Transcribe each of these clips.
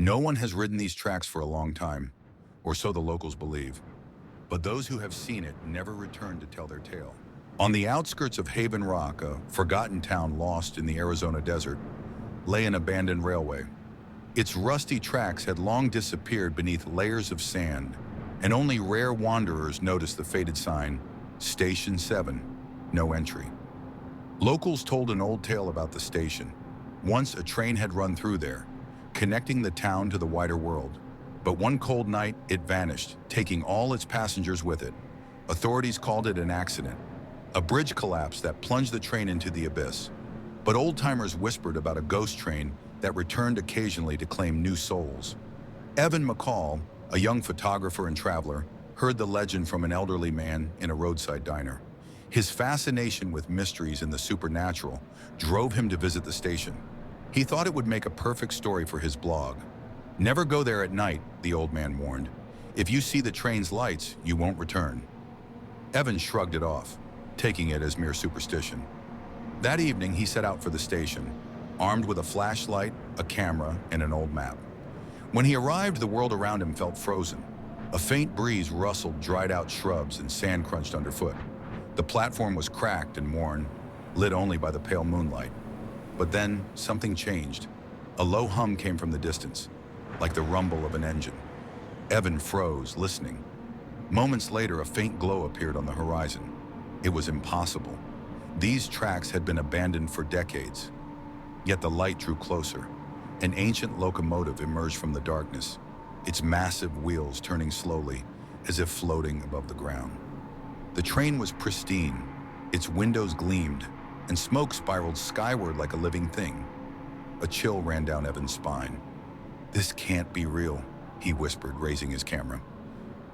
No one has ridden these tracks for a long time, or so the locals believe. But those who have seen it never return to tell their tale. On the outskirts of Haven Rock, a forgotten town lost in the Arizona desert, lay an abandoned railway. Its rusty tracks had long disappeared beneath layers of sand, and only rare wanderers noticed the faded sign, Station 7, no entry. Locals told an old tale about the station. Once a train had run through there, connecting the town to the wider world. But one cold night, it vanished, taking all its passengers with it. Authorities called it an accident, a bridge collapse that plunged the train into the abyss. But old-timers whispered about a ghost train that returned occasionally to claim new souls. Evan McCall, a young photographer and traveler, heard the legend from an elderly man in a roadside diner. His fascination with mysteries and the supernatural drove him to visit the station. He thought it would make a perfect story for his blog. Never go there at night, the old man warned. If you see the train's lights, you won't return. Evan shrugged it off, taking it as mere superstition. That evening, he set out for the station, armed with a flashlight, a camera, and an old map. When he arrived, the world around him felt frozen. A faint breeze rustled dried-out shrubs and sand crunched underfoot. The platform was cracked and worn, lit only by the pale moonlight. But then, something changed. A low hum came from the distance, like the rumble of an engine. Evan froze, listening. Moments later, a faint glow appeared on the horizon. It was impossible. These tracks had been abandoned for decades. Yet the light drew closer. An ancient locomotive emerged from the darkness, its massive wheels turning slowly, as if floating above the ground. The train was pristine. Its windows gleamed, and smoke spiraled skyward like a living thing. A chill ran down Evan's spine. "This can't be real," he whispered, raising his camera.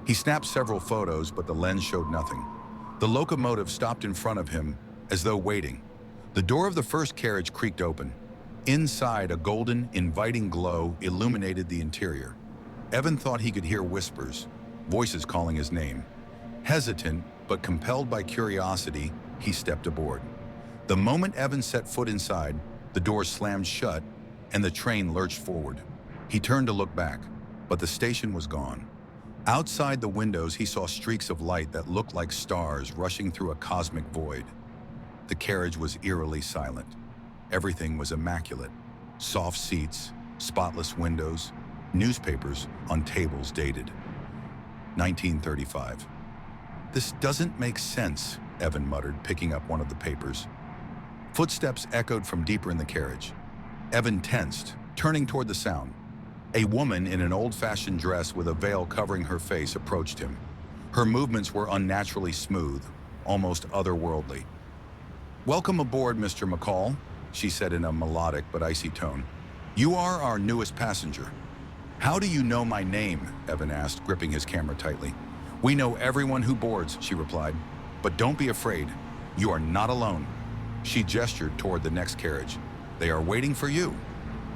He snapped several photos, but the lens showed nothing. The locomotive stopped in front of him, as though waiting. The door of the first carriage creaked open. Inside, a golden, inviting glow illuminated the interior. Evan thought he could hear whispers, voices calling his name. Hesitant, but compelled by curiosity, he stepped aboard. The moment Evan set foot inside, the doors slammed shut, and the train lurched forward. He turned to look back, but the station was gone. Outside the windows, he saw streaks of light that looked like stars rushing through a cosmic void. The carriage was eerily silent. Everything was immaculate. Soft seats, spotless windows, newspapers on tables dated 1935. "This doesn't make sense," Evan muttered, picking up one of the papers. Footsteps echoed from deeper in the carriage. Evan tensed, turning toward the sound. A woman in an old-fashioned dress with a veil covering her face approached him. Her movements were unnaturally smooth, almost otherworldly. "Welcome aboard, Mr. McCall," she said in a melodic but icy tone. "You are our newest passenger." "How do you know my name?" Evan asked, gripping his camera tightly. "We know everyone who boards," she replied. "But don't be afraid. You are not alone." She gestured toward the next carriage. "They are waiting for you."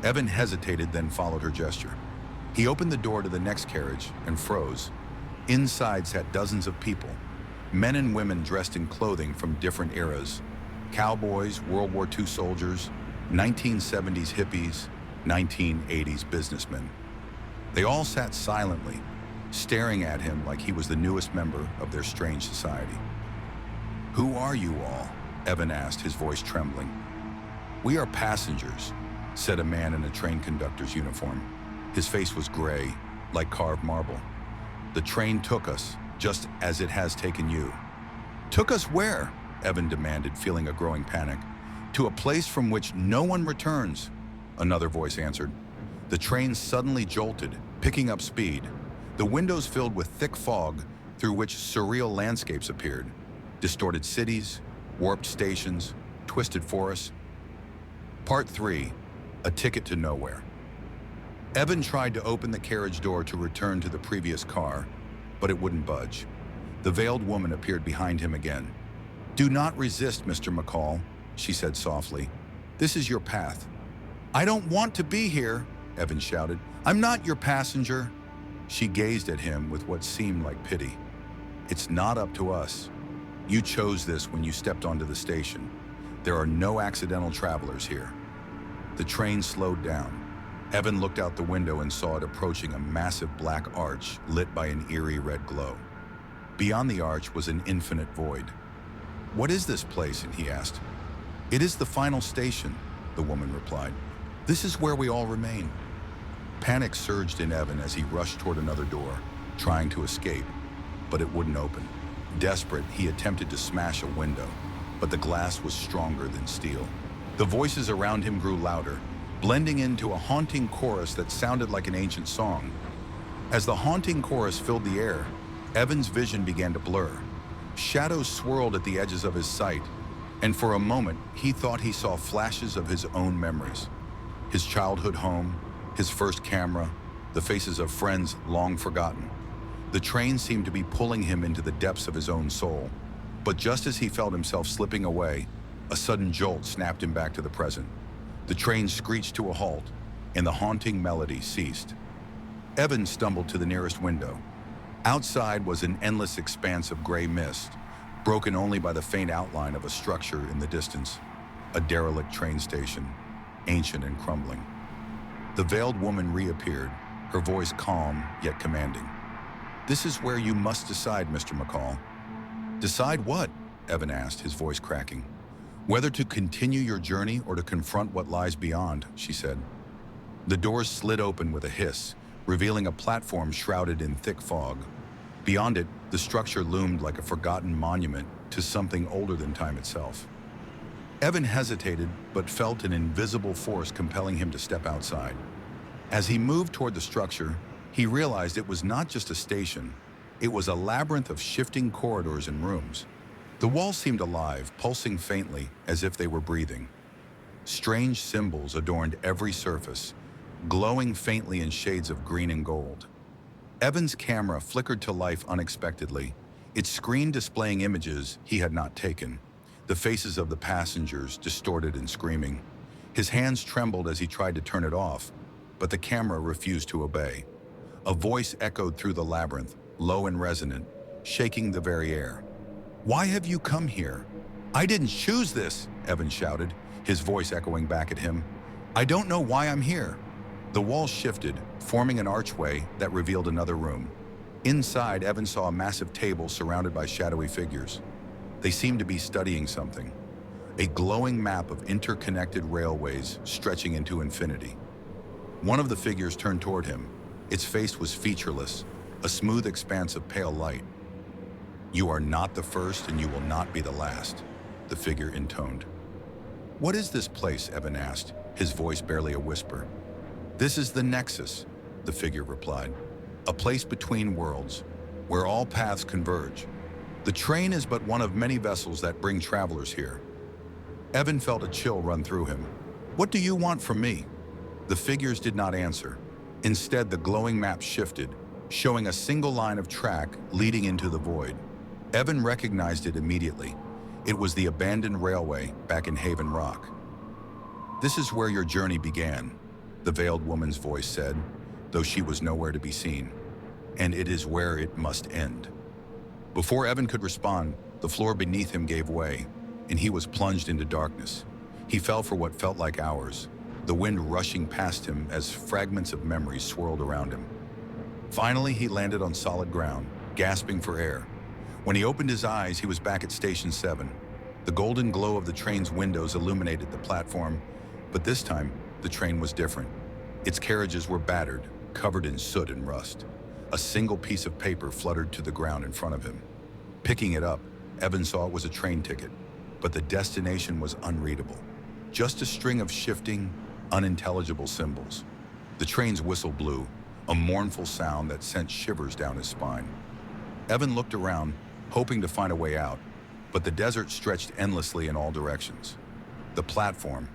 Evan hesitated, then followed her gesture. He opened the door to the next carriage and froze. Inside sat dozens of people, men and women dressed in clothing from different eras. Cowboys, World War II soldiers, 1970s hippies, 1980s businessmen. They all sat silently, staring at him like he was the newest member of their strange society. "Who are you all?" Evan asked, his voice trembling. "We are passengers," said a man in a train conductor's uniform. His face was gray, like carved marble. "The train took us, just as it has taken you." "Took us where?" Evan demanded, feeling a growing panic. "To a place from which no one returns," another voice answered. The train suddenly jolted, picking up speed. The windows filled with thick fog through which surreal landscapes appeared. Distorted cities, warped stations, twisted forests. Part 3. A ticket to nowhere. Evan tried to open the carriage door to return to the previous car, but it wouldn't budge. The veiled woman appeared behind him again. "Do not resist, Mr. McCall," she said softly. "This is your path." "I don't want to be here," Evan shouted. "I'm not your passenger." She gazed at him with what seemed like pity. "It's not up to us. You chose this when you stepped onto the station. There are no accidental travelers here." The train slowed down. Evan looked out the window and saw it approaching a massive black arch lit by an eerie red glow. Beyond the arch was an infinite void. "What is this place?" he asked. "It is the final station," the woman replied. "This is where we all remain." Panic surged in Evan as he rushed toward another door, trying to escape, but it wouldn't open. Desperate, he attempted to smash a window, but the glass was stronger than steel. The voices around him grew louder, blending into a haunting chorus that sounded like an ancient song. As the haunting chorus filled the air, Evan's vision began to blur. Shadows swirled at the edges of his sight, and for a moment, he thought he saw flashes of his own memories. His childhood home, his first camera, the faces of friends long forgotten. The train seemed to be pulling him into the depths of his own soul. But just as he felt himself slipping away, a sudden jolt snapped him back to the present. The train screeched to a halt, and the haunting melody ceased. Evan stumbled to the nearest window. Outside was an endless expanse of gray mist, broken only by the faint outline of a structure in the distance, a derelict train station, ancient and crumbling. The veiled woman reappeared, her voice calm yet commanding. "This is where you must decide, Mr. McCall." "Decide what?" Evan asked, his voice cracking. "Whether to continue your journey or to confront what lies beyond," she said. The doors slid open with a hiss, revealing a platform shrouded in thick fog. Beyond it, the structure loomed like a forgotten monument to something older than time itself. Evan hesitated, but felt an invisible force compelling him to step outside. As he moved toward the structure, he realized it was not just a station. It was a labyrinth of shifting corridors and rooms. The walls seemed alive, pulsing faintly as if they were breathing. Strange symbols adorned every surface, glowing faintly in shades of green and gold. Evan's camera flickered to life unexpectedly, its screen displaying images he had not taken, the faces of the passengers distorted and screaming. His hands trembled as he tried to turn it off, but the camera refused to obey. A voice echoed through the labyrinth, low and resonant, shaking the very air. "Why have you come here?" "I didn't choose this," Evan shouted, his voice echoing back at him. "I don't know why I'm here." The wall shifted, forming an archway that revealed another room. Inside, Evan saw a massive table surrounded by shadowy figures. They seemed to be studying something. A glowing map of interconnected railways stretching into infinity. One of the figures turned toward him. Its face was featureless, a smooth expanse of pale light. "You are not the first and you will not be the last," the figure intoned. "What is this place?" Evan asked, his voice barely a whisper. "This is the Nexus," the figure replied. "A place between worlds, where all paths converge. The train is but one of many vessels that bring travelers here." Evan felt a chill run through him. "What do you want from me?" The figures did not answer. Instead, the glowing map shifted, showing a single line of track leading into the void. Evan recognized it immediately. It was the abandoned railway back in Haven Rock. "This is where your journey began," the veiled woman's voice said, though she was nowhere to be seen. "And it is where it must end." Before Evan could respond, the floor beneath him gave way, and he was plunged into darkness. He fell for what felt like hours, the wind rushing past him as fragments of memories swirled around him. Finally, he landed on solid ground, gasping for air. When he opened his eyes, he was back at Station 7. The golden glow of the train's windows illuminated the platform, but this time, the train was different. Its carriages were battered, covered in soot and rust. A single piece of paper fluttered to the ground in front of him. Picking it up, Evan saw it was a train ticket, but the destination was unreadable. Just a string of shifting, unintelligible symbols. The train's whistle blew, a mournful sound that sent shivers down his spine. Evan looked around, hoping to find a way out, but the desert stretched endlessly in all directions. The platform,